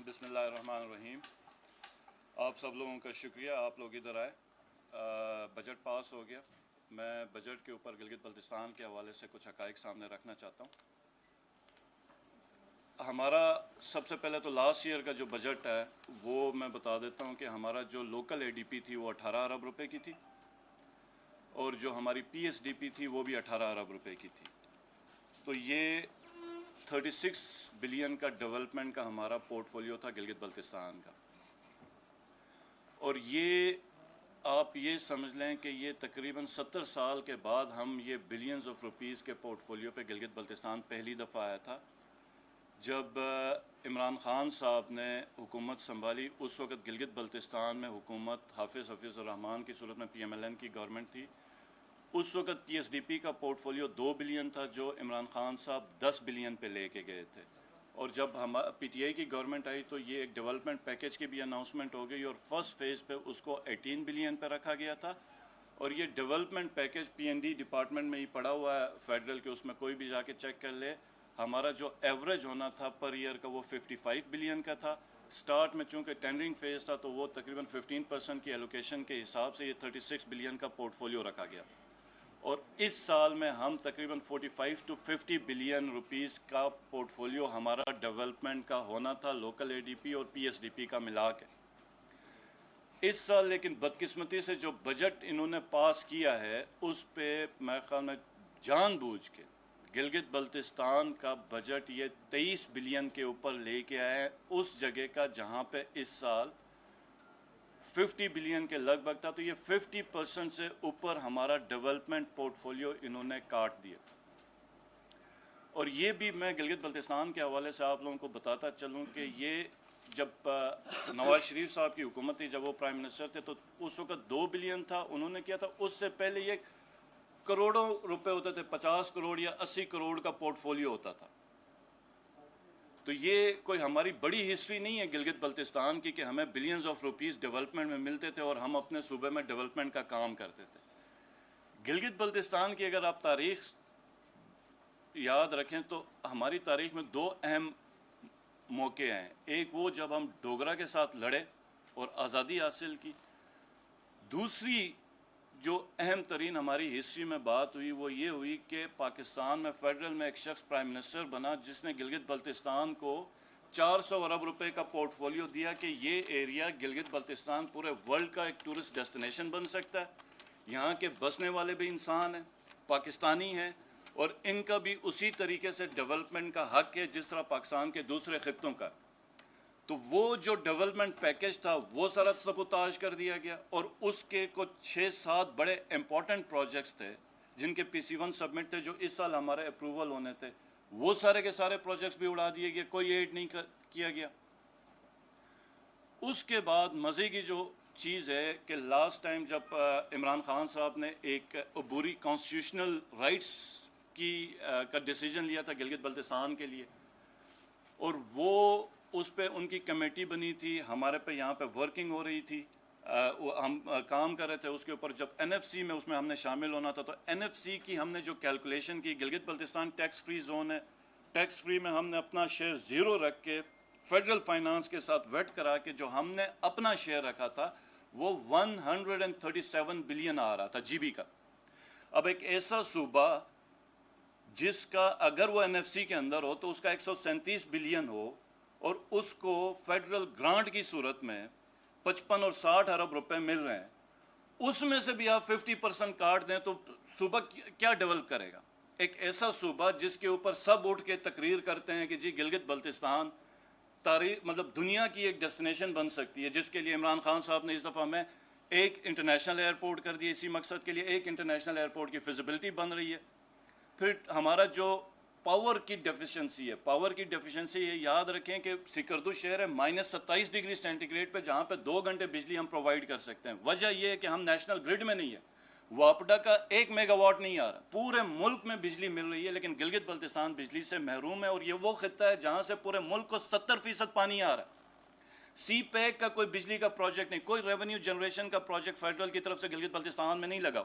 بسم اللہ الرحمن الرحیم۔ آپ سب لوگوں کا شکریہ، آپ لوگ ادھر آئے۔ بجٹ پاس ہو گیا۔ میں بجٹ کے اوپر گلگت بلتستان کے حوالے سے کچھ حقائق سامنے رکھنا چاہتا ہوں۔ ہمارا سب سے پہلے تو لاسٹ ایئر کا جو بجٹ ہے وہ میں بتا دیتا ہوں کہ ہمارا جو لوکل اے ڈی پی تھی وہ 18 ارب روپے کی تھی، اور جو ہماری پی ایس ڈی پی تھی وہ بھی 18 ارب روپے کی تھی۔ تو یہ 36 بلین کا ڈیولپمنٹ کا ہمارا پورٹ فولیو تھا گلگت بلتستان کا، اور یہ آپ یہ سمجھ لیں کہ یہ تقریباً 70 سال کے بعد ہم یہ بلینز آف روپیز کے پورٹ فولیو پہ گلگت بلتستان پہلی دفعہ آیا تھا۔ جب عمران خان صاحب نے حکومت سنبھالی اس وقت گلگت بلتستان میں حکومت حافظ الرحمان کی صورت میں پی ایم ایل این کی گورنمنٹ تھی۔ اس وقت پی ایس ڈی پی کا پورٹ فولیو 2 بلین تھا جو عمران خان صاحب 10 بلین پہ لے کے گئے تھے، اور جب پی ٹی آئی کی گورنمنٹ آئی تو یہ ایک ڈیولپمنٹ پیکج کی بھی اناؤنسمنٹ ہو گئی، اور فرسٹ فیز پہ اس کو 18 بلین پہ رکھا گیا تھا۔ اور یہ ڈیولپمنٹ پیکج پی این ڈی ڈپارٹمنٹ میں ہی پڑا ہوا ہے فیڈرل کے، اس میں کوئی بھی جا کے چیک کر لے۔ ہمارا جو ایوریج ہونا تھا پر ایئر کا وہ 55 بلین کا تھا۔ سٹارٹ میں چونکہ ٹینڈرنگ فیز تھا تو وہ تقریباً 15% کی ایلوکیشن کے حساب سے یہ 36 بلین کا پورٹ فولیو رکھا گیا، اور اس سال میں ہم تقریباً 45 to 50 بلین روپیز کا پورٹ فولیو ہمارا ڈیولپمنٹ کا ہونا تھا، لوکل اے ڈی پی اور پی ایس ڈی پی کا ملا کے۔ اس سال لیکن بدقسمتی سے جو بجٹ انہوں نے پاس کیا ہے اس پہ میرے خیال میں جان بوجھ کے گلگت بلتستان کا بجٹ یہ 23 بلین کے اوپر لے کے آئے، اس جگہ کا جہاں پہ اس سال 50 بلین کے لگ بھگ تھا۔ تو یہ 50% سے اوپر ہمارا ڈیولپمنٹ پورٹ فولیو انہوں نے کاٹ دیا۔ اور یہ بھی میں گلگت بلتستان کے حوالے سے آپ لوگوں کو بتاتا چلوں کہ یہ جب نواز شریف صاحب کی حکومت تھی، جب وہ پرائم منسٹر تھے، تو اس وقت 2 بلین تھا انہوں نے کیا تھا۔ اس سے پہلے یہ کروڑوں روپے ہوتے تھے، 50 کروڑ یا 80 کروڑ کا پورٹ فولیو ہوتا تھا۔ تو یہ کوئی ہماری بڑی ہسٹری نہیں ہے گلگت بلتستان کی کہ ہمیں بلینز آف روپیز ڈیولپمنٹ میں ملتے تھے اور ہم اپنے صوبے میں ڈیولپمنٹ کا کام کرتے تھے۔ گلگت بلتستان کی اگر آپ تاریخ یاد رکھیں تو ہماری تاریخ میں 2 اہم موقع ہیں۔ ایک وہ جب ہم ڈوگرا کے ساتھ لڑے اور آزادی حاصل کی۔ دوسری جو اہم ترین ہماری ہسٹری میں بات ہوئی وہ یہ ہوئی کہ پاکستان میں فیڈرل میں ایک شخص پرائم منسٹر بنا جس نے گلگت بلتستان کو 400 ارب روپے کا پورٹ فولیو دیا کہ یہ ایریا گلگت بلتستان پورے ورلڈ کا ایک ٹورسٹ ڈیسٹینیشن بن سکتا ہے۔ یہاں کے بسنے والے بھی انسان ہیں، پاکستانی ہیں، اور ان کا بھی اسی طریقے سے ڈیولپمنٹ کا حق ہے جس طرح پاکستان کے دوسرے خطوں کا۔ تو وہ جو ڈیولپمنٹ پیکج تھا وہ سارا سبوتاژ کر دیا گیا، اور اس کے کچھ 6-7 بڑے امپورٹنٹ پروجیکٹس تھے جن کے پی سی 1 سبمٹ تھے جو اس سال ہمارے اپروول ہونے تھے، وہ سارے کے سارے پروجیکٹس بھی اڑا دیے گئے، کوئی ایڈ نہیں کیا گیا۔ اس کے بعد مزے کی جو چیز ہے کہ لاسٹ ٹائم جب عمران خان صاحب نے ایک عبوری کانسٹیٹیوشنل رائٹس کا ڈیسیجن لیا تھا گلگت بلتستان کے لیے، اور وہ اس پہ ان کی کمیٹی بنی تھی، ہمارے پہ یہاں پہ ورکنگ ہو رہی تھی، ہم کام کر رہے تھے اس کے اوپر۔ جب این ایف سی میں اس میں ہم نے شامل ہونا تھا تو این ایف سی کی ہم نے جو کیلکولیشن کی، Gilgit Baltistan tax free zone ہے، ٹیکس فری میں ہم نے اپنا شیئر 0 رکھ کے فیڈرل فائنانس کے ساتھ ویٹ کرا کے جو ہم نے اپنا شیئر رکھا تھا وہ 137 بلین آ رہا تھا جی بی کا۔ اب ایک ایسا صوبہ جس کا اگر وہ این ایف سی کے اندر ہو تو اس کا 137 بلین ہو، اور اس کو فیڈرل گرانٹ کی صورت میں 55 اور 60 ارب روپے مل رہے ہیں، اس میں سے بھی آپ 50% کاٹ دیں تو صوبہ کیا ڈیولپ کرے گا؟ ایک ایسا صوبہ جس کے اوپر سب اٹھ کے تقریر کرتے ہیں کہ جی گلگت بلتستان تاریخ مطلب دنیا کی ایک ڈیسٹینیشن بن سکتی ہے، جس کے لیے عمران خان صاحب نے اس دفعہ میں ایک انٹرنیشنل ایئرپورٹ کر دیا، اسی مقصد کے لیے ایک انٹرنیشنل ایئرپورٹ کی فیزیبلٹی بن رہی ہے۔ پھر ہمارا جو پاور کی ڈیفیشنسی ہے، پاور کی ڈیفیشنسی یہ یاد رکھیں کہ سکردو شہر ہے -27 ڈگری سینٹی گریڈ پہ، جہاں پہ 2 گھنٹے بجلی ہم پرووائڈ کر سکتے ہیں۔ وجہ یہ ہے کہ ہم نیشنل گرڈ میں نہیں ہے، واپڈا کا 1 میگا واٹ نہیں آ رہا، پورے ملک میں بجلی مل رہی ہے لیکن گلگت بلتستان بجلی سے محروم ہے، اور یہ وہ خطہ ہے جہاں سے پورے ملک کو 70% پانی آ رہا ہے۔ سی پیک کا کوئی بجلی کا پروجیکٹ نہیں، کوئی ریونیو جنریشن کا پروجیکٹ فیڈرل کی طرف سے گلگت بلتستان میں نہیں لگا۔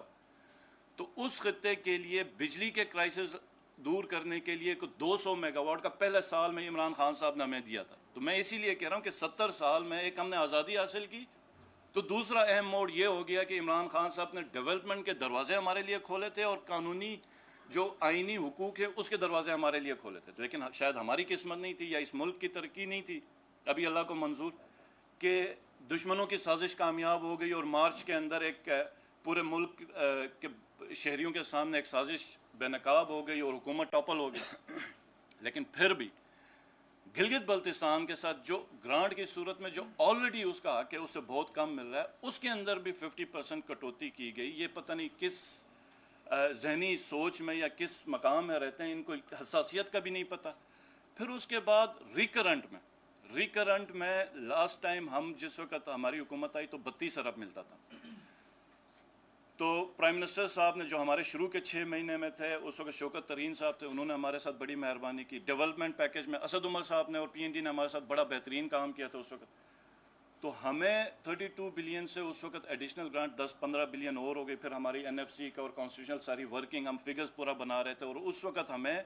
تو اس خطے کے لیے بجلی کے کرائسس دور کرنے کے لیے 200 میگا واٹ کا پہلے سال میں عمران خان صاحب نے ہمیں دیا تھا۔ تو میں اسی لیے کہہ رہا ہوں کہ 70 سال میں ایک ہم نے آزادی حاصل کی، تو دوسرا اہم موڑ یہ ہو گیا کہ عمران خان صاحب نے ڈیولپمنٹ کے دروازے ہمارے لیے کھولے تھے اور قانونی جو آئینی حقوق ہے اس کے دروازے ہمارے لیے کھولے تھے، لیکن شاید ہماری قسمت نہیں تھی یا اس ملک کی ترقی نہیں تھی ابھی اللہ کو منظور کہ دشمنوں کی سازش کامیاب ہو گئی اور مارچ کے اندر ایک پورے ملک کے شہریوں کے سامنے ایک سازش بے نقاب ہو گئی اور حکومت ٹاپل ہو گئی. لیکن پھر بھی گلگت بلتستان کے ساتھ جو گرانٹ کی صورت میں جو آلریڈی اس کا حق ہے اس سے بہت کم مل رہا ہے، اس کے اندر بھی 50% کٹوتی کی گئی. یہ پتہ نہیں کس ذہنی سوچ میں یا کس مقام میں رہتے ہیں، ان کو حساسیت کا بھی نہیں پتہ. پھر اس کے بعد ریکرنٹ میں لاسٹ ٹائم ہم جس وقت ہماری حکومت آئی تو 32 ارب ملتا تھا. تو پرائم منسٹر صاحب نے جو ہمارے شروع کے 6 مہینے میں تھے اس وقت شوکت ترین صاحب تھے، انہوں نے ہمارے ساتھ بڑی مہربانی کی. ڈیولپمنٹ پیکج میں اسد عمر صاحب نے اور پی این ڈی نے ہمارے ساتھ بڑا بہترین کام کیا تھا اس وقت. تو ہمیں 32 بلین سے اس وقت ایڈیشنل گرانٹ 10-15 بلین اور ہو گئی. پھر ہماری این ایف سی کا اور کانسٹیٹیوشنل ساری ورکنگ ہم فگرز پورا بنا رہے تھے اور اس وقت ہمیں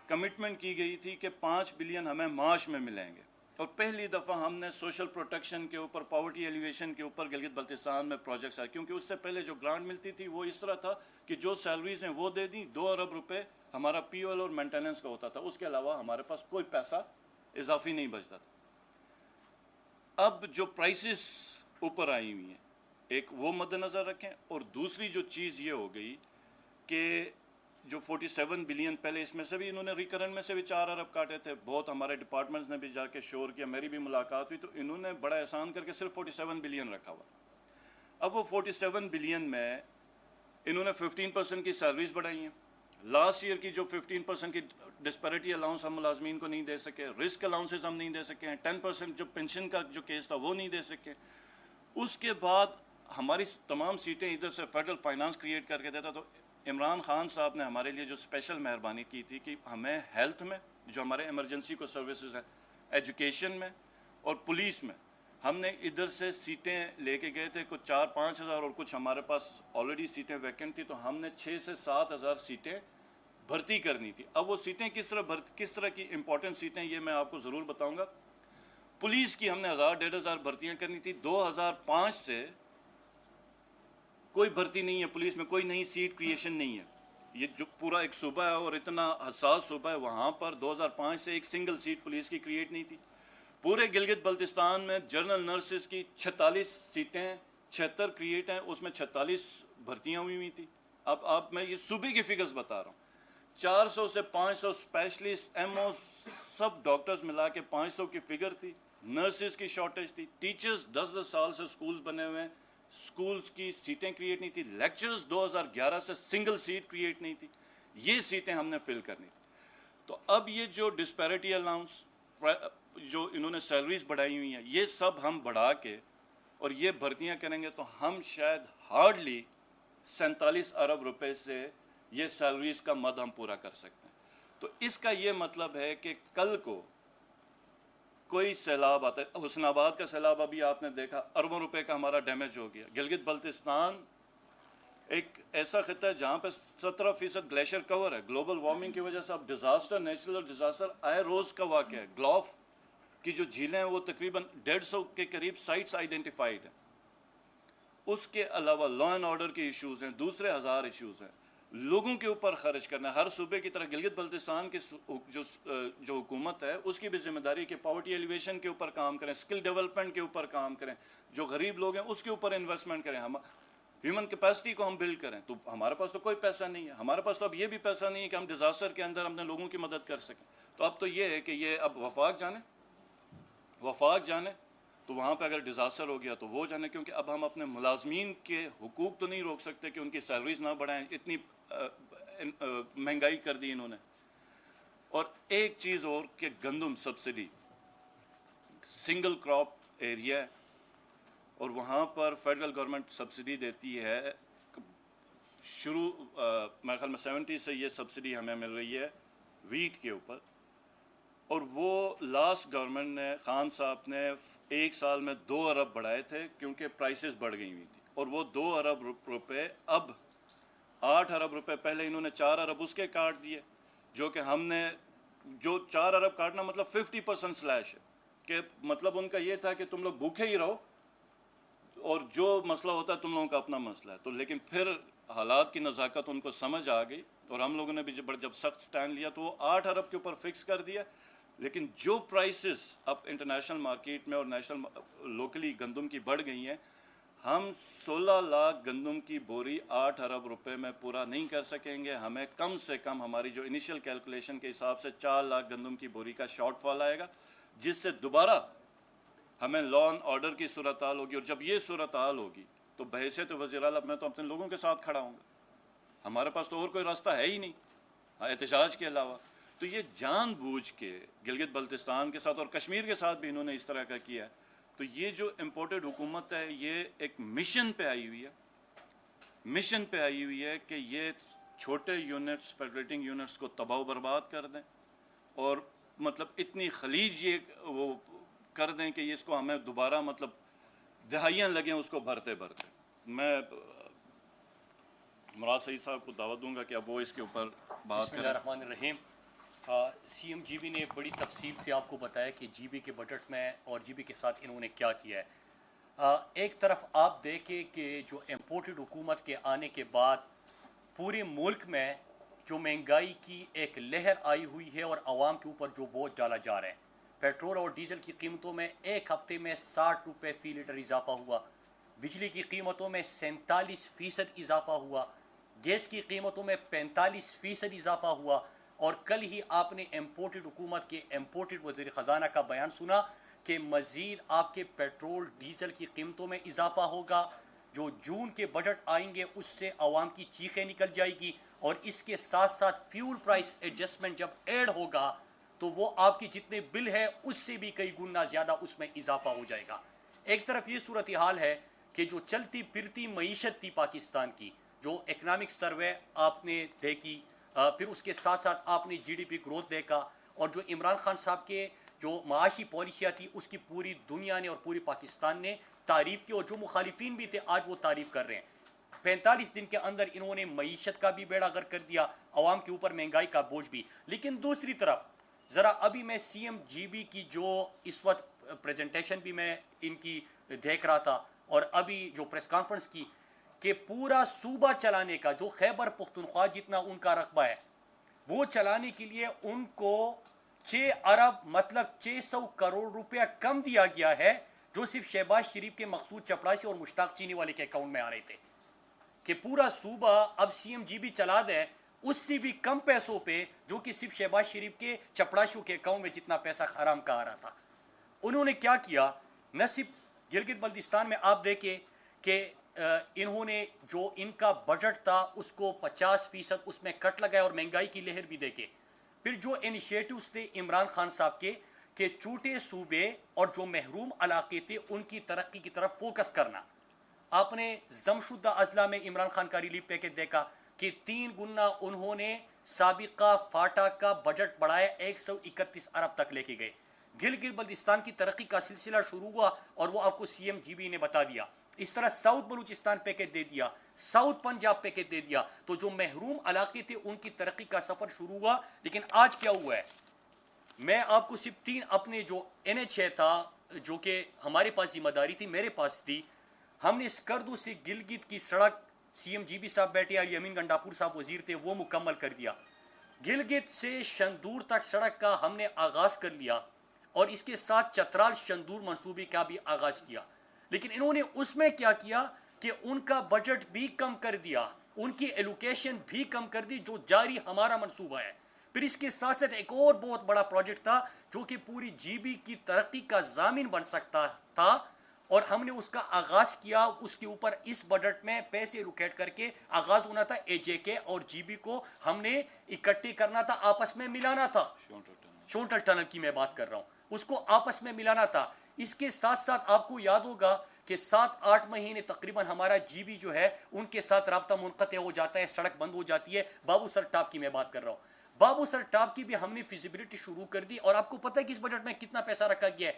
کمٹمنٹ کی گئی تھی کہ 5 بلین ہمیں معاش میں ملیں گے. اور پہلی دفعہ ہم نے سوشل پروٹیکشن کے اوپر، پاورٹی ایلیویشن کے اوپر گلگت بلتستان میں پروجیکٹس آئے، کیونکہ اس سے پہلے جو گرانٹ ملتی تھی وہ اس طرح تھا کہ جو سیلریز ہیں وہ دے دیں، 2 ارب روپے ہمارا پی او ایل اور مینٹیننس کا ہوتا تھا، اس کے علاوہ ہمارے پاس کوئی پیسہ اضافی نہیں بچتا تھا. اب جو پرائسز اوپر آئی ہوئی ہیں ایک وہ مد نظر رکھیں، اور دوسری جو چیز یہ ہو گئی کہ جو 47 بلین پہلے اس میں سے بھی انہوں نے ریکرنٹ میں سے بھی 4 ارب کاٹے تھے. بہت ہمارے ڈپارٹمنٹس نے بھی جا کے شور کیا، میری بھی ملاقات ہوئی، تو انہوں نے بڑا احسان کر کے صرف 47 بلین رکھا ہوا. اب وہ 47 بلین میں انہوں نے 15% کی سیلریز بڑھائی ہیں. لاسٹ ایئر کی جو 15% کی ڈسپیرٹی الاؤنس ہم ملازمین کو نہیں دے سکے، رسک الاؤنسز ہم نہیں دے سکے ہیں، 10% جو پینشن کا جو کیس تھا وہ نہیں دے سکے. اس کے بعد ہماری تمام سیٹیں ادھر سے فیڈرل فائنانس کریٹ کر کے دیتا. تو عمران خان صاحب نے ہمارے لیے جو اسپیشل مہربانی کی تھی کہ ہمیں ہیلتھ میں جو ہمارے ایمرجنسی کو سروسز ہیں، ایجوکیشن میں اور پولیس میں ہم نے ادھر سے سیٹیں لے کے گئے تھے، کچھ 4-5 ہزار اور کچھ ہمارے پاس آلریڈی سیٹیں ویکنٹ تھی، تو ہم نے 6 سے 7 ہزار سیٹیں بھرتی کرنی تھی. اب وہ سیٹیں کس طرح کی امپورٹنٹ سیٹیں یہ میں آپ کو ضرور بتاؤں گا. پولیس کی ہم نے 1000-1500 بھرتیاں کرنی تھی. 2005 سے کوئی بھرتی نہیں ہے پولیس میں، کوئی نئی سیٹ کریشن نہیں ہے. یہ جو پورا ایک صوبہ ہے اور اتنا حساس صوبہ ہے، وہاں پر 2005 سے ایک سنگل سیٹ پولیس کی کریٹ نہیں تھی. پورے گلگت بلتستان میں جنرل نرسز کی 46 سیٹیں 76 کریٹ ہیں، اس میں 46 بھرتیاں ہوئی تھی. اب میں یہ صوبے کی فگرز بتا رہا ہوں. 400 سے 500 اسپیشلسٹ ایم او سب ڈاکٹرز ملا کے 500 کی فگر تھی. نرسز کی شارٹیج تھی. ٹیچرز 10 سال سے سکولز بنے ہوئے ہیں، سکولز کی سیٹیں کریٹ نہیں تھی. لیکچرز 2011 سے سنگل سیٹ کریٹ نہیں تھی. یہ سیٹیں ہم نے فل کرنی تھی. تو اب یہ جو ڈسپیرٹی الاؤنس جو انہوں نے سیلریز بڑھائی ہوئی ہیں، یہ سب ہم بڑھا کے اور یہ بھرتیاں کریں گے تو ہم شاید ہارڈلی 47 ارب روپے سے یہ سیلریز کا مد ہم پورا کر سکتے ہیں. تو اس کا یہ مطلب ہے کہ کل کو کوئی سیلاب آتا ہے، حسن آباد کا سیلاب ابھی آپ نے دیکھا، اربوں روپے کا ہمارا ڈیمیج ہو گیا. گلگت بلتستان ایک ایسا خطہ ہے جہاں پہ 17% گلیشیئر کور ہے. گلوبل وارمنگ کی وجہ سے اب ڈیزاسٹر، نیچرل ڈیزاسٹر آئے روز کا واقعہ ہے. گلوف کی جو جھیلیں ہیں وہ تقریباً 150 کے قریب سائٹس آئیڈینٹیفائڈ ہیں. اس کے علاوہ لا اینڈ آرڈر کے ایشوز ہیں، دوسرے ہزار ایشوز ہیں. لوگوں کے اوپر خرچ کرنا ہے. ہر صوبے کی طرح گلگت بلتستان کی جو حکومت ہے اس کی بھی ذمہ داری کہ پاورٹی ایلیویشن کے اوپر کام کریں، اسکل ڈیولپمنٹ کے اوپر کام کریں، جو غریب لوگ ہیں اس کے اوپر انویسٹمنٹ کریں، ہم ہیومن کیپیسٹی کو ہم بلڈ کریں. تو ہمارے پاس تو کوئی پیسہ نہیں ہے. ہمارے پاس تو اب یہ بھی پیسہ نہیں ہے کہ ہم ڈیزاسٹر کے اندر اپنے لوگوں کی مدد کر سکیں. تو اب تو یہ ہے کہ یہ اب وفاق جانے تو وہاں پہ اگر ڈیزاسٹر ہو گیا تو وہ جانے، کیونکہ اب ہم اپنے ملازمین کے حقوق تو نہیں روک سکتے کہ ان کی سیلریز نہ بڑھائیں. اتنی مہنگائی کر دی انہوں نے. اور ایک چیز اور کہ گندم سبسڈی سنگل کراپ ایریا ہے اور وہاں پر فیڈرل گورنمنٹ سبسڈی دیتی ہے. شروع میرے خیال میں 70 سے یہ سبسڈی ہمیں مل رہی ہے ویٹ کے اوپر. اور وہ لاسٹ گورنمنٹ نے، خان صاحب نے 1 سال میں 2 ارب بڑھائے تھے کیونکہ پرائسز بڑھ گئی ہوئی تھی. اور وہ 2 ارب روپے اب 8 ارب روپے، پہلے انہوں نے 4 ارب اس کے کاٹ دیے، جو کہ ہم نے جو 4 ارب کاٹنا مطلب 50% سلیش ہے، کہ مطلب ان کا یہ تھا کہ تم لوگ بھوکے ہی رہو اور جو مسئلہ ہوتا ہے تم لوگوں کا اپنا مسئلہ ہے. تو لیکن پھر حالات کی نزاکت ان کو سمجھ آ گئی اور ہم لوگوں نے بھی جب سخت سٹینڈ لیا تو وہ 8 ارب کے اوپر فکس کر دیا. لیکن جو پرائسز اب انٹرنیشنل مارکیٹ میں اور نیشنل لوکلی گندم کی بڑھ گئی ہیں، ہم 16 لاکھ گندم کی بوری 8 ارب روپے میں پورا نہیں کر سکیں گے. ہمیں کم سے کم ہماری جو انیشیل کیلکولیشن کے حساب سے 4 لاکھ گندم کی بوری کا شارٹ فال آئے گا، جس سے دوبارہ ہمیں لا اینڈ آرڈر کی صورتحال ہوگی. اور جب یہ صورتحال ہوگی تو بحیثیت وزیر اعلیٰ میں تو اپنے لوگوں کے ساتھ کھڑا ہوں گا. ہمارے پاس تو اور کوئی راستہ ہے ہی نہیں احتجاج کے علاوہ. تو یہ جان بوجھ کے گلگت بلتستان کے ساتھ اور کشمیر کے ساتھ بھی انہوں نے اس طرح کا کیا ہے. تو یہ جو امپورٹڈ حکومت ہے یہ ایک مشن پہ آئی ہوئی ہے کہ یہ چھوٹے یونٹس فیڈریٹنگ یونٹس کو تباہ و برباد کر دیں اور مطلب اتنی خلیج یہ وہ کر دیں کہ اس کو ہمیں دوبارہ مطلب دہائیاں لگیں اس کو بھرتے. میں مراد سعید صاحب کو دعوت دوں گا کہ اب وہ اس کے اوپر بات بسم اللہ الرحمن الرحیم. سی ایم جی بی نے بڑی تفصیل سے آپ کو بتایا کہ جی بی کے بجٹ میں اور جی بی کے ساتھ انہوں نے کیا کیا ہے. ایک طرف آپ دیکھیں کہ جو امپورٹڈ حکومت کے آنے کے بعد پورے ملک میں جو مہنگائی کی ایک لہر آئی ہوئی ہے اور عوام کے اوپر جو بوجھ ڈالا جا رہا ہے. پیٹرول اور ڈیزل کی قیمتوں میں ایک ہفتے میں 60 روپے فی لیٹر اضافہ ہوا، بجلی کی قیمتوں میں 47% اضافہ ہوا، گیس کی قیمتوں میں 45% اضافہ ہوا. اور کل ہی آپ نے امپورٹڈ حکومت کے امپورٹڈ وزیر خزانہ کا بیان سنا کہ مزید آپ کے پیٹرول ڈیزل کی قیمتوں میں اضافہ ہوگا. جو جون کے بجٹ آئیں گے اس سے عوام کی چیخیں نکل جائے گی اور اس کے ساتھ ساتھ فیول پرائس ایڈجسٹمنٹ جب ایڈ ہوگا تو وہ آپ کی جتنے بل ہے اس سے بھی کئی گنا زیادہ اس میں اضافہ ہو جائے گا. ایک طرف یہ صورتحال ہے کہ جو چلتی پھرتی معیشت تھی پاکستان کی، جو اکنامک سروے آپ نے دیکھی، پھر اس کے ساتھ ساتھ آپ نے جی ڈی پی گروتھ دیکھا، اور جو عمران خان صاحب کے جو معاشی پالیسیاں تھی اس کی پوری دنیا نے اور پوری پاکستان نے تعریف کی، اور جو مخالفین بھی تھے آج وہ تعریف کر رہے ہیں. 45 دن کے اندر انہوں نے معیشت کا بھی بیڑا غرق کر دیا، عوام کے اوپر مہنگائی کا بوجھ بھی. لیکن دوسری طرف ذرا ابھی میں سی ایم جی بی کی جو اس وقت پریزنٹیشن بھی میں ان کی دیکھ رہا تھا اور ابھی جو پریس کانفرنس کی، کہ پورا صوبہ چلانے کا جو خیبر پختونخوا جتنا ان کا رقبہ ہے وہ چلانے کے لیے ان کو 6 ارب مطلب 600 کروڑ روپیہ کم دیا گیا ہے، جو صرف شہباز شریف کے مقصود چپڑاسی اور مشتاق چینی والے کے اکاؤنٹ میں آ رہے تھے. کہ پورا صوبہ اب سی ایم جی بی چلا دے اس سے بھی کم پیسوں پہ، جو کہ صرف شہباز شریف کے چپڑاشیوں کے اکاؤنٹ میں جتنا پیسہ حرام کا آ رہا تھا. انہوں نے کیا کیا؟ نہ صرف گلگت بلتستان میں آپ دیکھیں کہ انہوں نے جو ان کا بجٹ تھا اس کو 50% اس میں کٹ لگایا اور مہنگائی کی لہر بھی دیکھے. پھر جو انیشیٹوز تھے عمران خان صاحب کے کہ چھوٹے صوبے اور جو محروم علاقے تھے ان کی ترقی کی طرف فوکس کرنا. آپ نے ضم شدہ اضلاع میں عمران خان کا ریلیف پیکج دیکھا کہ 3 گنا انہوں نے سابقہ فاٹا کا بجٹ بڑھایا، 131 ارب تک لے کے گئے. گلگت بلتستان کی ترقی کا سلسلہ شروع ہوا اور وہ آپ کو سی ایم جی بی نے بتا دیا. اس طرح ساؤتھ بلوچستان پیکج دے دیا، ساؤتھ پنجاب پیکج دے دیا. تو جو محروم علاقے تھے ان کی ترقی کا سفر شروع ہوا. لیکن آج کیا ہوا ہے؟ میں آپ کو صرف 3 اپنے جو NH تھا جو کہ ہمارے پاس ذمہ داری تھی، میرے پاس تھی، ہم نے اسکردو سے گلگت کی سڑک، سی ایم جی بی صاحب بیٹھے، علی امین گنڈاپور صاحب وزیر تھے، وہ مکمل کر دیا. گلگت سے شندور تک سڑک کا ہم نے آغاز کر لیا اور اس کے ساتھ چترال شندور منصوبے کا بھی آغاز کیا. لیکن انہوں نے اس میں کیا کیا کہ ان کا بجٹ بھی کم کر دیا، ان کی ایلوکیشن بھی کم کر دی، جو جاری ہمارا منصوبہ ہے. پھر اس کے ساتھ ساتھ ایک اور بہت بڑا پروجیکٹ تھا جو کہ پوری جی بی کی ترقی کا ضامن بن سکتا تھا، اور ہم نے اس کا آغاز کیا. اس کے اوپر اس بجٹ میں پیسے لوکیٹ کر کے آغاز ہونا تھا. اے جے کے اور جی بی کو ہم نے اکٹھے کرنا تھا، آپس میں ملانا تھا. شونٹل ٹنل کی میں بات کر رہا ہوں، اس کو آپس میں ملانا تھا. اس کے ساتھ ساتھ آپ کو یاد ہوگا کہ 7-8 مہینے تقریباً ہمارا جی بی جو ہے ان کے ساتھ رابطہ منقطع ہو جاتا ہے، سڑک بند ہو جاتی ہے. بابو سر ٹاپ کی میں بات کر رہا ہوں. بابو سر ٹاپ کی بھی ہم نے فیزیبلٹی شروع کر دی، اور آپ کو پتہ ہے کہ اس بجٹ میں کتنا پیسہ رکھا گیا ہے؟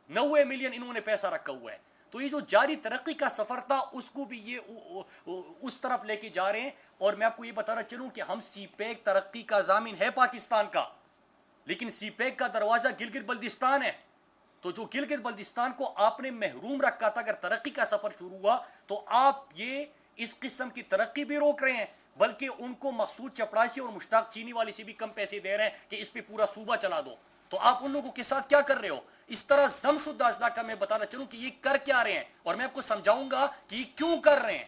90 ملین انہوں نے پیسہ رکھا ہوا ہے. تو یہ جو جاری ترقی کا سفر تھا اس کو بھی یہ اس طرف لے کے جا رہے ہیں. اور میں آپ کو یہ بتانا چلوں کہ ہم سی پیک ترقی کا ضامن ہے پاکستان کا, لیکن سی پیک کا دروازہ گلگت بلتستان ہے. تو جو گلگت بلتستان کو آپ نے محروم رکھا تھا, اگر ترقی کا سفر شروع ہوا تو آپ یہ اس قسم کی ترقی بھی روک رہے ہیں, بلکہ ان کو مقصود چپڑاسی اور مشتاق چینی والے سے بھی کم پیسے دے رہے ہیں کہ اس پہ پورا صوبہ چلا دو. تو آپ ان لوگوں کے ساتھ کیا کر رہے ہو؟ اس طرح ضم شدہ اضلاع کا میں بتانا چلوں کہ یہ کر کیا رہے ہیں, اور میں آپ کو سمجھاؤں گا کہ یہ کیوں کر رہے ہیں.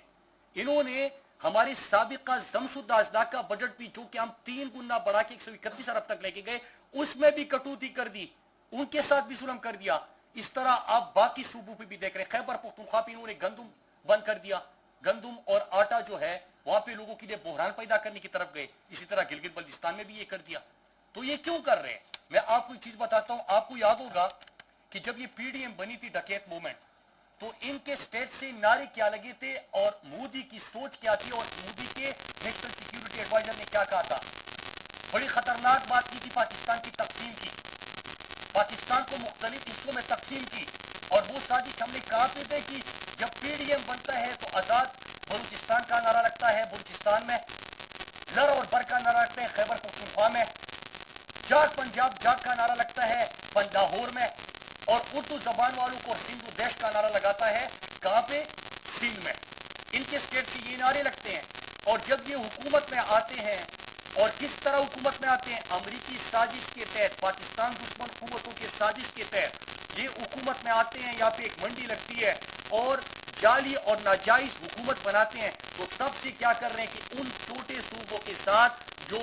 انہوں نے ہمارے سابقہ ضم شدہ اضلاع کا بجٹ بھی جو کہ ہم 3 گنا بڑھا کے 131 ارب تک لے کے گئے, اس میں بھی کٹوتی کر دی, ان کے ساتھ بھی ظلم کر دیا. اس طرح آپ باقی صوبوں پہ بھی دیکھ رہے ہیں. خیبر پختونخوا پہ انہوں نے گندم بند کر دیا, گندم اور آٹا جو ہے وہاں پہ لوگوں کے لیے بحران پیدا کرنے کی طرف گئے. اسی طرح گلگت بلتستان میں بھی یہ کر دیا. تو یہ کیوں کر رہے ہیں؟ میں آپ کو ایک چیز بتاتا ہوں. آپ کو یاد ہوگا کہ جب یہ پی ڈی ایم بنی تھی ڈکیت موومنٹ, تو ان کے سٹیٹ سے نعرے کیا لگے تھے اور مودی کی سوچ کیا تھی, اور مودی کے نیشنل سیکیورٹی ایڈوائزر نے کیا کہا تھا. بڑی خطرناک بات کی تھی پاکستان کی تقسیم کی, پاکستان کو مختلف حصوں میں تقسیم کی. اور وہ سازش ہم نے کہاں پہ طے کی؟ جب پی ڈی ایم بنتا ہے تو آزاد بلوچستان کا نعرہ لگتا ہے بلوچستان میں, لر اور بر کا نعرہ لگتا ہے خیبر پختونخوا میں, جاگ پنجاب جاگ کا نعرہ لگتا ہے لاہور میں, اور اردو زبان والوں کو سندھ و دیش کا نعرہ لگاتا ہے کہاں پہ؟ سندھ میں. ان کے سٹیٹ سے یہ نعرے لگتے ہیں. اور جب یہ حکومت میں آتے ہیں, اور کس طرح حکومت میں آتے ہیں؟ امریکی سازش کے تحت, پاکستان دشمن قوتوں کے سازش کے تحت یہ حکومت میں آتے ہیں. یہاں پہ ایک منڈی لگتی ہے اور جعلی اور ناجائز حکومت بناتے ہیں. تو تب سے کیا کر رہے ہیں کہ ان چھوٹے صوبوں کے ساتھ جو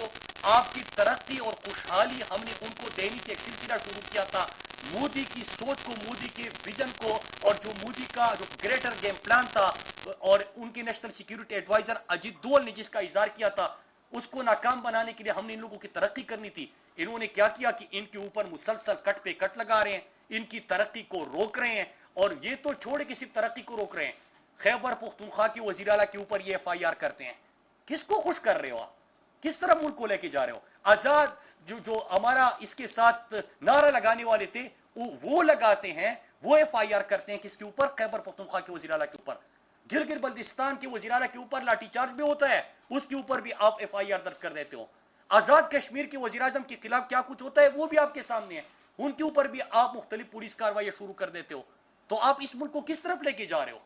آپ کی ترقی اور خوشحالی ہم نے ان کو دینے کی ایک سلسلہ شروع کیا تھا, مودی کی سوچ کو, مودی کے ویژن کو, اور جو مودی کا جو گریٹر گیم پلان تھا, اور ان کے national security advisor Ajit Doval نے جس کا اظہار کیا تھا, اس کو ناکام بنانے کے لیے ہم نے ان لوگوں کی ترقی کرنی تھی. انہوں نے کیا کیا کہ ان کے اوپر مسلسل کٹ پہ کٹ لگا رہے ہیں, ان کی ترقی کو روک رہے ہیں. اور یہ تو چھوڑے کہ صرف ترقی کو روک رہے ہیں, خیبر پختونخوا کے وزیر اعلیٰ کے اوپر یہ ایف آئی آر کرتے ہیں. کس کو خوش کر رہے ہو آپ؟ کس طرح ملک کو لے کے جا رہے ہو؟ آزاد جو ہمارا اس کے ساتھ نعرہ لگانے والے تھے وہ لگاتے ہیں, وہ ایف آئی آر کرتے ہیں کس کے اوپر؟ خیبر پختونخوا کے وزیر اعلیٰ کے اوپر. گلگت بلتستان کے وزیر اعلیٰ کے اوپر لاٹھی چارج بھی ہوتا ہے, اس کے اوپر بھی آپ ایف آئی آر درج کر دیتے ہو. آزاد کشمیر کے وزیر اعظم کے خلاف کیا کچھ ہوتا ہے وہ بھی آپ کے سامنے ہے, ان کے اوپر بھی آپ مختلف پولیس کارروائیاں شروع کر دیتے ہو. تو آپ اس ملک کو کس طرف لے کے جا رہے ہو؟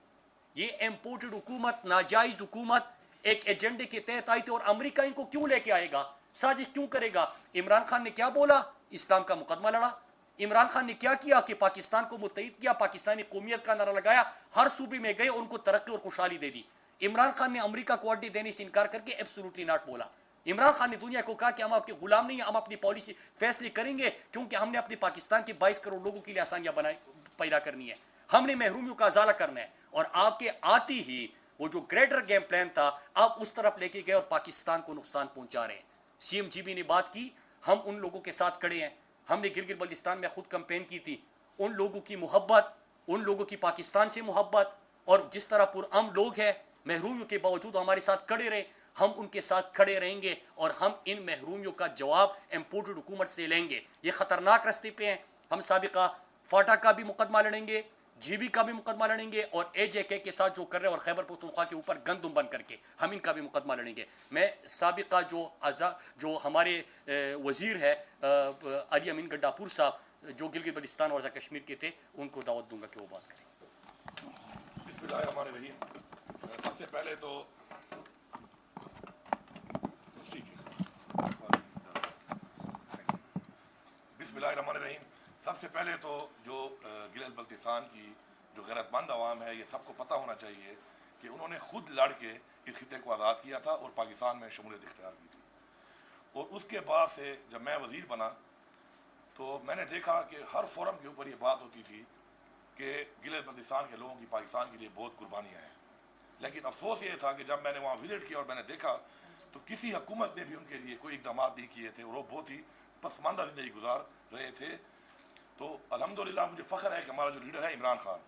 یہ امپورٹڈ حکومت, ناجائز حکومت ایک ایجنڈے کے تحت آئی تھی, اور امریکہ ان کو کیوں لے کے آئے گا, سازش کیوں کرے گا؟ عمران خان نے کیا بولا؟ اسلام کا مقدمہ لڑا. عمران خان نے کیا کیا کہ پاکستان کو متحد کیا, پاکستانی قومیت کا نعرہ لگایا, ہر صوبے میں گئے, ان کو ترقی اور خوشحالی دے دی. عمران خان نے امریکہ کو اڈے دینے سے انکار کر کے ایبسولوٹلی ناٹ بولا. عمران خان نے دنیا کو کہا کہ ہم آپ کے غلام نہیں ہیں, ہم اپنی پالیسی فیصلے کریں گے, کیونکہ ہم نے اپنے پاکستان کے 22 کروڑ لوگوں کے لیے آسانیاں پیدا کرنی ہے, ہم نے محرومیوں کا ازالہ کرنا ہے. اور آپ کے آتی ہی وہ جو گریٹر گیم پلان تھا آپ اس طرف لے کے گئے اور پاکستان کو نقصان پہنچا رہے ہیں. سی ایم جی بی نے بات کی, ہم ان لوگوں کے ساتھ کھڑے ہیں. ہم نے گلگت بلتستان میں خود کمپین کی تھی. ان لوگوں کی محبت, ان لوگوں کی پاکستان سے محبت, اور جس طرح پرامن لوگ ہیں محرومیوں کے باوجود ہمارے ساتھ کھڑے رہے, ہم ان کے ساتھ کھڑے رہیں گے, اور ہم ان محرومیوں کا جواب امپورٹڈ حکومت سے لیں گے. یہ خطرناک راستے پہ ہیں. ہم سابقہ فاٹا کا بھی مقدمہ لڑیں گے, جی بی کا بھی مقدمہ لڑیں گے, اور اے جے کے ساتھ جو کر رہے ہیں, اور خیبر پختونخوا کے اوپر گندم بند کر کے ہم ان کا بھی مقدمہ لڑیں گے. میں سابقہ جو ہمارے وزیر ہے علی امین گڈاپور صاحب جو گلگت بلتستان اور کشمیر کے تھے, ان کو دعوت دوں گا کہ وہ بات کریں. بسم اللہ الرحمن الرحیم. سب سے پہلے تو بسم اللہ الرحمن الرحیم. سب سے پہلے تو جو گلگت بلتستان کی جو غیرت مند عوام ہے, یہ سب کو پتہ ہونا چاہیے کہ انہوں نے خود لڑ کے اس خطے کو آزاد کیا تھا اور پاکستان میں شمولیت اختیار کی تھی. اور اس کے بعد سے جب میں وزیر بنا تو میں نے دیکھا کہ ہر فورم کے اوپر یہ بات ہوتی تھی کہ گلگت بلتستان کے لوگوں کی پاکستان کے لیے بہت قربانیاں ہیں. لیکن افسوس یہ تھا کہ جب میں نے وہاں وزٹ کیا اور میں نے دیکھا تو کسی حکومت نے بھی ان کے لیے کوئی اقدامات نہیں کیے تھے, اور وہ بہت ہی پسماندہ زندگی گزار رہے تھے. تو الحمدللہ مجھے فخر ہے کہ ہمارا جو لیڈر ہے عمران خان,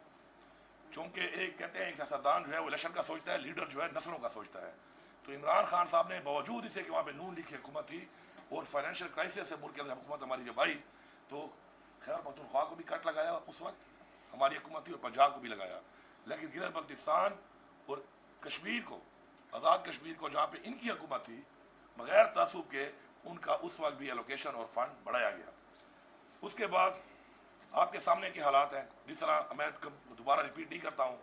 چونکہ ایک کہتے ہیں ایک سیاستدان جو ہے وہ الیکشن کا سوچتا ہے, لیڈر جو ہے نسلوں کا سوچتا ہے. تو عمران خان صاحب نے باوجود اسے کہ وہاں پہ نون لیگ کی حکومت تھی اور فائنینشیل کرائسس سے ملک کے اندر حکومت ہماری جب آئی تو خیبر پختونخوا کو بھی کٹ لگایا, اس وقت ہماری حکومت تھی, اور پنجاب کو بھی لگایا. لیکن گلگت بلتستان اور کشمیر کو, آزاد کشمیر کو جہاں پہ ان کی حکومت تھی, بغیر تعصب کے ان کا اس وقت بھی ایلوکیشن اور فنڈ بڑھایا گیا. اس کے بعد آپ کے سامنے کے حالات ہیں, جس طرح میں دوبارہ ریپیٹ نہیں کرتا ہوں,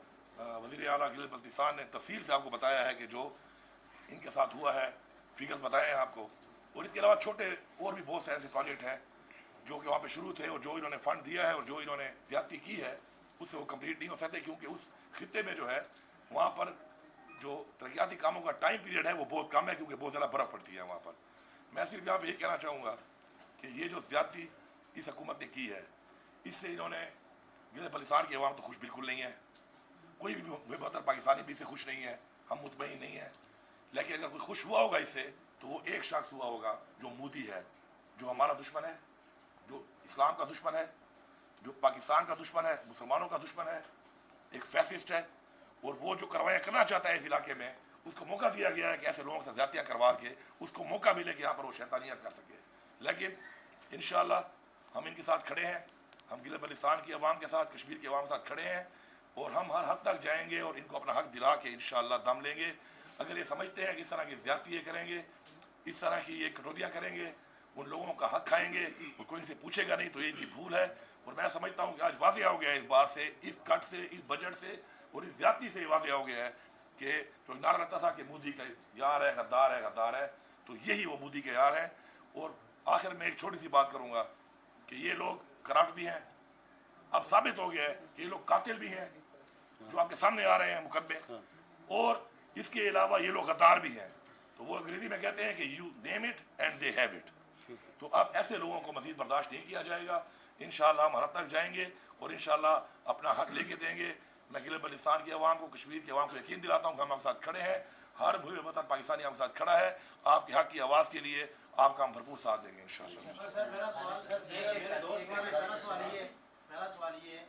وزیر اعلیٰ گلگت بلتستان نے تفصیل سے آپ کو بتایا ہے کہ جو ان کے ساتھ ہوا ہے, فگرز بتائے ہیں آپ کو. اور اس کے علاوہ چھوٹے اور بھی بہت سے ایسے پروجیکٹ ہیں جو کہ وہاں پہ شروع تھے, اور جو انہوں نے فنڈ دیا ہے اور جو انہوں نے زیادتی کی ہے اس سے وہ کمپلیٹ نہیں ہو سکتے, کیونکہ اس خطے میں جو ہے وہاں پر جو ترقیاتی کاموں کا ٹائم پیریڈ ہے وہ بہت کم ہے, کیونکہ بہت زیادہ برف پڑتی ہے وہاں پر. میں صرف یہاں پہ یہ کہنا چاہوں گا کہ یہ جو زیادتی اس حکومت نے کی ہے, اس سے انہوں نے گلگت بلتستان کی عوام تو خوش بالکل نہیں ہے, کوئی بھی بہتر پاکستانی بھی اس سے خوش نہیں ہے, ہم مطمئن نہیں ہیں. لیکن اگر کوئی خوش ہوا ہوگا اس سے تو وہ ایک شخص ہوا ہوگا جو مودی ہے, جو ہمارا دشمن ہے, جو اسلام کا دشمن ہے, جو پاکستان کا دشمن ہے, مسلمانوں کا دشمن ہے, ایک فیسسٹ ہے. اور وہ جو کروائیاں کرنا چاہتا ہے اس علاقے میں, اس کو موقع دیا گیا ہے کہ ایسے لوگوں سے زیادتیاں کروا کے اس کو موقع ملے کہ یہاں پر وہ شیطانیاں کر سکے. لیکن انشاءاللہ ہم ان کے ساتھ کھڑے ہیں, ہم گلگت بلتستان کی عوام کے ساتھ, کشمیر کی عوام کے ساتھ کھڑے ہیں, اور ہم ہر حد تک جائیں گے اور ان کو اپنا حق دلا کے انشاءاللہ دم لیں گے. اگر یہ سمجھتے ہیں کہ اس طرح کی زیادتی کریں گے, اس طرح کی یہ کٹوتیاں کریں گے, ان لوگوں کا حق کھائیں گے اور کوئی ان سے پوچھے گا نہیں, تو یہ ان کی بھول ہے. اور میں سمجھتا ہوں کہ آج واضح ہو گیا ہے اس بات سے, اس کٹ سے, اس بجٹ سے اور اس زیادتی سے واضح ہو گیا ہے کہ جو نعرہ لگتا تھا کہ مودی کا یار ہے, غدار ہے, غدار ہے, تو یہی وہ مودی کے یار ہیں. اور آخر میں ایک چھوٹی سی بات کروں گا کہ یہ لوگ کرپٹ بھی ہیں, اب ثابت ہو گیا ہے کہ یہ لوگ قاتل بھی ہیں جو آپ کے سامنے آ رہے ہیں مقدمے, اور اس کے علاوہ یہ لوگ غدار بھی ہیں. تو وہ انگریزی میں کہتے ہیں کہ you name it and they have it. تو اب ایسے لوگوں کو مزید برداشت نہیں کیا جائے گا. انشاءاللہ ہم ہر تک جائیں گے اور انشاءاللہ اپنا حق لے کے دیں گے. میں گلگت بلتستان کی عوام کو, کشمیر کی عوام کو یقین دلاتا ہوں کہ ہم آپ کے ساتھ کھڑے ہیں, ہر بھوئے وطن پاکستانی آپ کے ساتھ کھڑا ہے. آپ کے حق کی آواز کے لیے آپ کا ہم بھرپور ساتھ دیں گے انشاءاللہ. پہلا سوال یہ ہے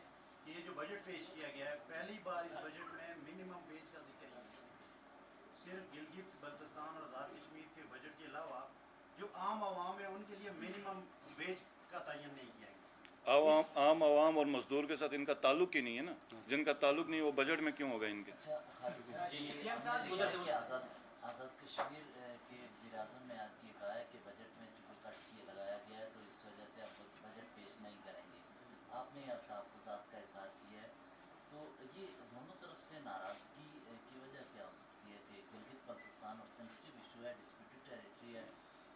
کہ یہ جو بجٹ پیش کیا گیا ہے, پہلی بار اس بجٹ میں منیمم ویج کا ذکر نہیں ہے. صرف گلگت بلتستان اور آزاد کشمیر کے بجٹ کے علاوہ جو عام عوام ہے ان کے لیے منیمم ویج کا تعین نہیں کیا گیا. عام عوام اور مزدور کے ساتھ ان کا تعلق ہی نہیں ہے نا, جن کا تعلق نہیں وہ بجٹ میں کیوں ہوگا ان کے. آزاد کشمیر کے وزیر اعظم نے آج یہ کہا ہے کہ بجٹ میں جو کٹ یہ لگایا گیا ہے تو اس وجہ سے آپ بجٹ پیش نہیں کریں گے. آپ نے تحفظات کا اظہار کیا ہے, تو یہ دونوں طرف سے ناراضگی کی وجہ کیا ہو سکتی ہے کہ گلگت بلتستان اور سینسٹیو ایشو ہے, ڈسپیوٹڈ ٹیریٹری ہے,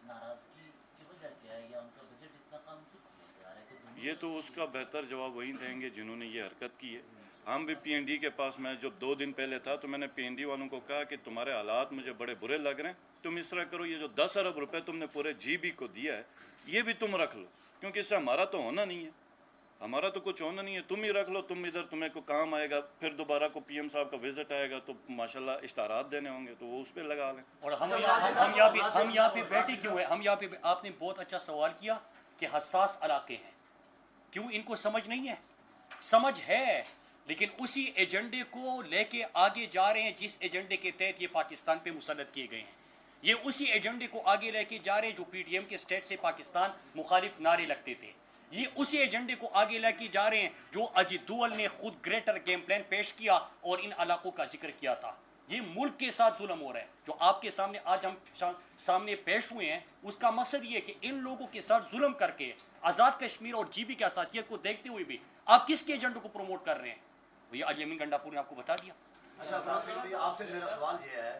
ناراضگی کی وجہ کیا ہے, یا ان کا بجٹ اتنا کم کیوں کیا جا رہا ہے؟ یہ تو اس کا بہتر جواب وہی دیں گے جنہوں نے یہ حرکت کی ہے. ہم بھی پی این ڈی کے پاس, میں جب 2 دن پہلے تھا تو میں نے پی این ڈی والوں کو کہا کہ تمہارے حالات مجھے بڑے برے لگ رہے ہیں, تم اس طرح کرو, یہ جو 10 ارب روپے تم نے پورے جی بی کو دیا ہے یہ بھی تم رکھ لو, کیونکہ اس سے ہمارا تو ہونا نہیں ہے, ہمارا تو کچھ ہونا نہیں ہے, تم ہی رکھ لو. تم ادھر تمہیں کو کام آئے گا, پھر دوبارہ کو پی ایم صاحب کا وزٹ آئے گا تو ماشاءاللہ اشتہارات دینے ہوں گے تو وہ اس پہ لگا لیں. اور ہم یہاں پہ بیٹھے کیوں ہیں؟ ہم یہاں پہ, آپ نے بہت اچھا سوال کیا کہ حساس علاقے ہیں, کیوں ان کو سمجھ نہیں ہے؟ سمجھ ہے, لیکن اسی ایجنڈے کو لے کے آگے جا رہے ہیں جس ایجنڈے کے تحت یہ پاکستان پہ مسلط کیے گئے ہیں. یہ اسی ایجنڈے کو آگے لے کے جا رہے ہیں جو پی ٹی ایم کے اسٹیٹ سے پاکستان مخالف نعرے لگتے تھے. یہ اسی ایجنڈے کو آگے لے کے جا رہے ہیں جو اجیت دوول نے خود گریٹر گیم پلان پیش کیا اور ان علاقوں کا ذکر کیا تھا. یہ ملک کے ساتھ ظلم ہو رہا ہے جو آپ کے سامنے آج ہم سامنے پیش ہوئے ہیں. اس کا مقصد یہ ہے کہ ان لوگوں کے ساتھ ظلم کر کے آزاد کشمیر اور جی بی کی حساسیت کو دیکھتے ہوئے بھی آپ کس کے ایجنڈے کو پروموٹ کر رہے ہیں؟ یہ علی امین گنڈاپور نے آپ کو بتا دیا. اچھا آپ سے میرا سوال یہ ہے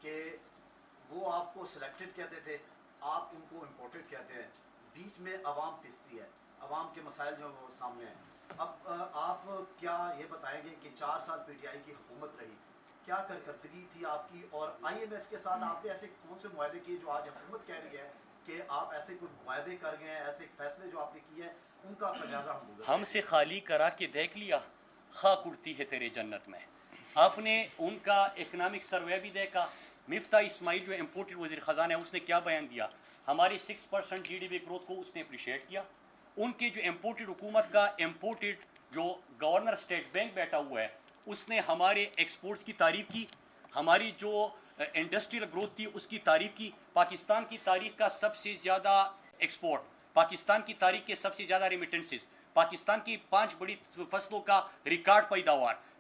کہ وہ آپ کو سلیکٹڈ کہتے تھے, آپ ان کو امپورٹڈ کہتے ہیں, بیچ میں عوام پستی ہے, عوام کے مسائل جو وہ سامنے ہیں. اب آپ کیا یہ بتائیں گے کہ 4 سال پی ٹی آئی کی حکومت رہی, کیا کارکردگی تھی آپ کی, اور آئی ایم ایف کے ساتھ آپ نے ایسے کون سے معاہدے کیے جو آج حکومت کہہ رہی ہے کہ آپ ایسے کوئی معاہدے کر گئے ہیں, ایسے فیصلے جو آپ نے کیے ہیں ان کا خمیازہ ہم سے خالی کرا کے دیکھ لیا, خاک اڑتی ہے تیرے جنت میں. آپ نے ان کا اکنامک سروے بھی دیکھا. مفتاح اسماعیل جو امپورٹڈ وزیر خزانہ ہے اس نے کیا بیان دیا, ہماری 6% جی ڈی پی گروتھ کو اس نے اپریشیٹ کیا. ان کے جو امپورٹڈ حکومت کا امپورٹڈ جو گورنر اسٹیٹ بینک بیٹھا ہوا ہے اس نے ہمارے ایکسپورٹس کی تعریف کی, ہماری جو انڈسٹریل گروتھ تھی اس کی تعریف کی. پاکستان کی تاریخ کا سب سے زیادہ ایکسپورٹ, پاکستان کی تاریخ کے سب سے زیادہ ریمیٹنسز, پاکستان کی 5 بڑی فصلوں کا ریکارڈ پیداوار,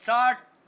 60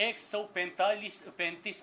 135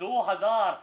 2000।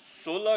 16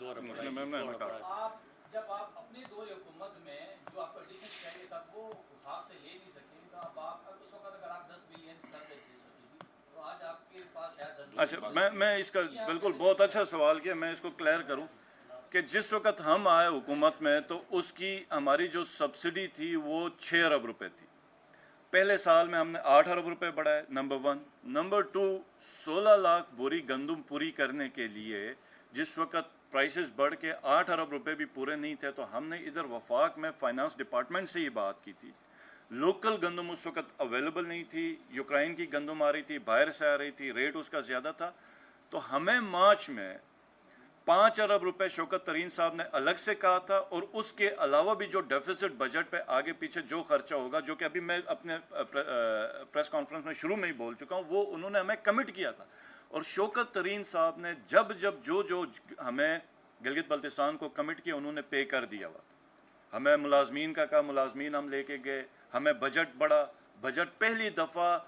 دور میں- پڑا میں- دور پڑا آپ جب آپ اپنے دور حکومت میں جو آپ کو ایڈیشن چاہیے تھا وہ وفاق سے لے نہیں سکے تو اب آپ اس وقت اگر آپ 10 بلین کر دیتے تو آج آپ کے پاس شاید 10 بلین اچھا میں اس کا بالکل بہت اچھا سوال کیا. میں اس کو کلیئر کروں کہ جس وقت ہم آئے حکومت میں تو اس کی ہماری جو سبسڈی تھی وہ 6 ارب روپے تھی. پہلے سال میں ہم نے 8 ارب روپے بڑھائے، نمبر 1. نمبر 2، 16 لاکھ بوری گندم پوری کرنے کے لیے جس وقت پرائسز بڑھ کے 8 ارب روپے بھی پورے نہیں تھے تو ہم نے ادھر وفاق میں فائنانس ڈپارٹمنٹ سے یہ بات کی تھی. لوکل گندم اس وقت اویلیبل نہیں تھی، یوکرائن کی گندم آ رہی تھی، باہر سے آ رہی تھی، ریٹ اس کا زیادہ تھا. تو ہمیں مارچ میں 5 ارب روپے شوکت ترین صاحب نے الگ سے کہا تھا، اور اس کے علاوہ بھی جو ڈیفیسٹ بجٹ پہ آگے پیچھے جو خرچہ ہوگا، جو کہ ابھی میں اپنے پریس کانفرنس میں شروع میں ہی بول چکا ہوں، وہ انہوں نے ہمیں کمٹ کیا تھا. اور شوکت ترین صاحب نے جب جو ہمیں گلگت بلتستان کو کمٹ کیا انہوں نے پے کر دیا ہوا. ہمیں ملازمین کا کہا، ملازمین ہم لے کے گئے. ہمیں بجٹ بڑھا، بجٹ پہلی دفعہ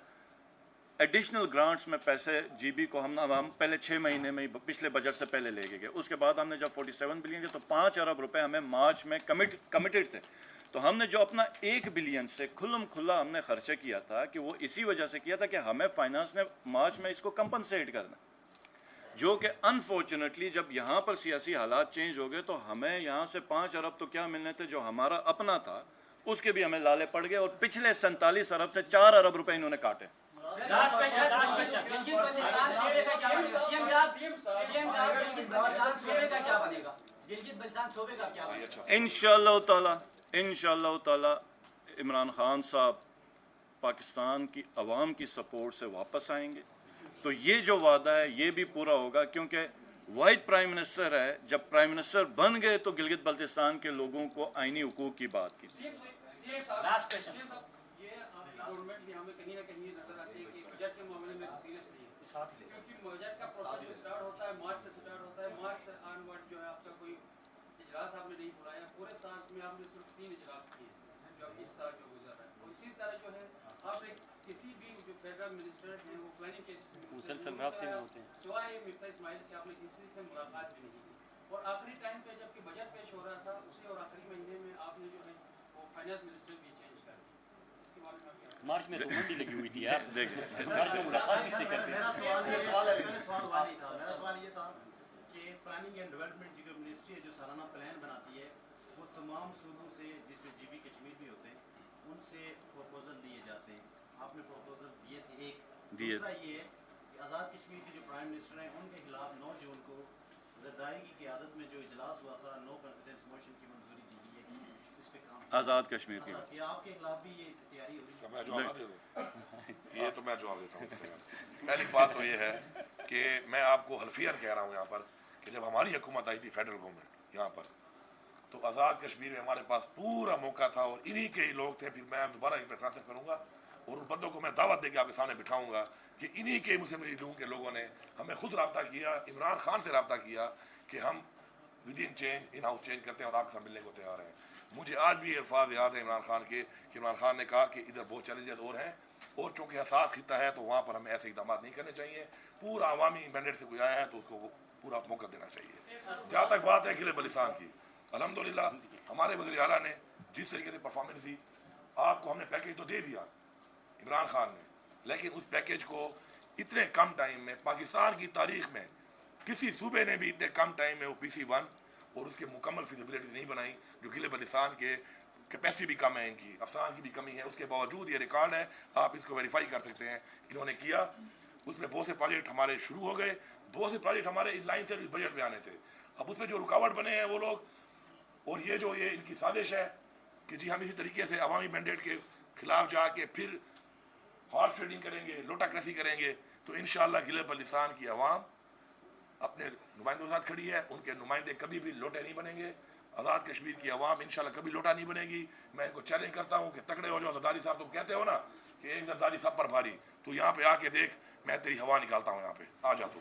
ایڈیشنل گرانٹس میں پیسے جی بی کو ہم پہلے 6 مہینے میں پچھلے بجٹ سے پہلے لے کے گئے. اس کے بعد ہم نے جب 47 بلین کیا تو 5 ارب روپے ہمیں مارچ میں کمیٹڈ تھے. تو ہم نے جو اپنا 1 بلین سے کھلم کھلا ہم نے خرچہ کیا تھا کہ وہ اسی وجہ سے کیا تھا کہ ہمیں فائنانس نے مارچ میں اس کو کمپنسیٹ کرنا، جو کہ انفارچونیٹلی جب یہاں پر سیاسی حالات چینج ہو گئے تو ہمیں یہاں سے 5 ارب تو کیا ملنے تھے جو ہمارا اپنا تھا اس کے بھی ہمیں لالے پڑ گئے. اور پچھلے 47 ارب سے 4 ارب روپے انہوں نے کاٹے. انشاءاللہ تعالی عمران خان صاحب پاکستان کی عوام کی سپورٹ سے واپس آئیں گے تو یہ جو وعدہ ہے یہ بھی پورا ہوگا، کیونکہ واحد پرائم منسٹر ہے. جب پرائم منسٹر بن گئے تو گلگت بلتستان کے لوگوں کو آئینی حقوق کی بات کی. گورنمنٹ یہاں میں کہیں نہ کہیں نظر آتی ہے کہ بجٹ کے معاملے میں سیریس نہیں ہے، کیونکہ بجٹ کا پروسیس جو سٹارٹ ہوتا ہے مارچ سے سٹارٹ ہوتا ہے. مارچ سے آن ورڈ جو ہے آپ کا کوئی اجلاس آپ نے نہیں بلایا. پورے سال میں آپ نے صرف 3 اجلاس کیے جو اس سال جو گزر رہا ہے. اور اسی طرح جو ہے آپ نے کسی بھی جو فیڈرل منسٹر ہیں وہ پلاننگ کے مسلسل رابطے میں ہوتے ہیں سوائے مفتا اسماعیل کہ آپ نے کسی سے ملاقات بھی نہیں کی. اور آخری ٹائم پہ جب کہ بجٹ پیش ہو رہا تھا اسی اور آخری مہینے میں آپ نے جو ہے وہ فائنانس منسٹر بھی چینج کر دیا. اس کے بارے میں آپ کیا؟ مارچ میں تو منڈی لگی ہوئی تھی یار، مارچ میں ملاقات کس سے کرتے ہیں؟ میرا سوال یہ تھا کہ پلاننگ اینڈ ڈیولپمنٹ کی جو منسٹری ہے جو سالانہ پلان بناتی ہے وہ تمام صوبوں سے جس میں جی بی کشمیر بھی ہوتے ہیں ان سے پروپوزل دیے جاتے ہیں. آپ نے پروپوزل دیے تھے. ایک دوسرا یہ ہے کہ آزاد کشمیر کے جو پرائم منسٹر ہیں ان کے خلاف 9 جون کو زرداری کی قیادت میں جو اجلاس ہوا تھا نو کانفیڈنس موشن کی منظوری دی گئی ہے. اس پہ کام آزاد کشمیر کی آپ کے خلاف بھی یہ تیاری ہو رہی ہے؟ میں جواب دے دوں یہ تو میں جواب دیتا ہوں. پہلی بات تو یہ ہے کہ میں آپ کو حلفیاً کہہ رہا ہوں یہاں پر کہ جب ہماری حکومت آئی تھی فیڈرل گورنمنٹ یہاں پر تو آزاد کشمیر میں ہمارے پاس پورا موقع تھا اور انہی کے ہی لوگ تھے. پھر میں دوبارہ ایک درخواست کروں گا اور ان بندوں کو میں دعوت دے کے آپ کے سامنے بٹھاؤں گا کہ انہی کے مسلم لیگوں کے لوگوں نے ہمیں خود رابطہ کیا، عمران خان سے رابطہ کیا کہ ہم with in change in house change کرتے ہیں اور آپ کے ساتھ ملنے کو تیار ہیں. مجھے آج بھی یہ الفاظ یاد ہیں عمران خان کے کہ عمران خان نے کہا کہ ادھر بہت چیلنجز اور ہیں اور چونکہ حساس خطہ ہے تو وہاں پر ہمیں ایسے اقدامات نہیں کرنے چاہیے. پورا عوامی مینڈیٹ سے کوئی آیا ہے تو اس کو وہ پورا موقع دینا چاہیے. جہاں تک بات ہے گلے بلتستان کی، الحمدللہ ہمارے وزیر اعلیٰ نے جس طریقے سے پرفارمنس دی، آپ کو ہم نے پیکیج تو دے دیا عمران خان نے، لیکن اس پیکیج کو اتنے کم ٹائم میں پاکستان کی تاریخ میں کسی صوبے نے بھی اتنے کم ٹائم میں وہ PC1 اور اس کے مکمل فیزیبلٹی نہیں بنائی. جو گلے بلتستان کے کیپیسٹی بھی کم ہے، ان کی افسران کی بھی کمی ہے، اس کے باوجود یہ ریکارڈ ہے، آپ اس کو ویریفائی کر سکتے ہیں. انہوں نے کیا، اس میں بہت سے پروجیکٹ ہمارے شروع ہو گئے، بہت سے پروجیکٹ ہمارے اس لائن سے بجٹ میں آنے تھے. اب اس میں جو رکاوٹ بنے ہیں وہ لوگ، اور یہ جو یہ ان کی سازش ہے کہ جی ہم اسی طریقے سے عوامی مینڈیٹ کے خلاف جا کے پھر ہارس ٹریڈنگ کریں گے، لوٹا کریسی کریں گے، تو انشاءاللہ گلے بلتستان کی عوام اپنے نمائندوں کے ساتھ کھڑی ہے. ان کے نمائندے کبھی بھی لوٹے نہیں بنیں گے. آزاد کشمیر کی عوام انشاءاللہ کبھی لوٹا نہیں بنے گی. میں ان کو چیلنج کرتا ہوں کہ تکڑے ہو جاؤ. زرداری صاحب تم کہتے ہو نا کہ ایک زرداری سب پر بھاری، تو یہاں پہ آ کے دیکھ، میں تیری ہوا نکالتا ہوں. یہاں پہ آ جا تو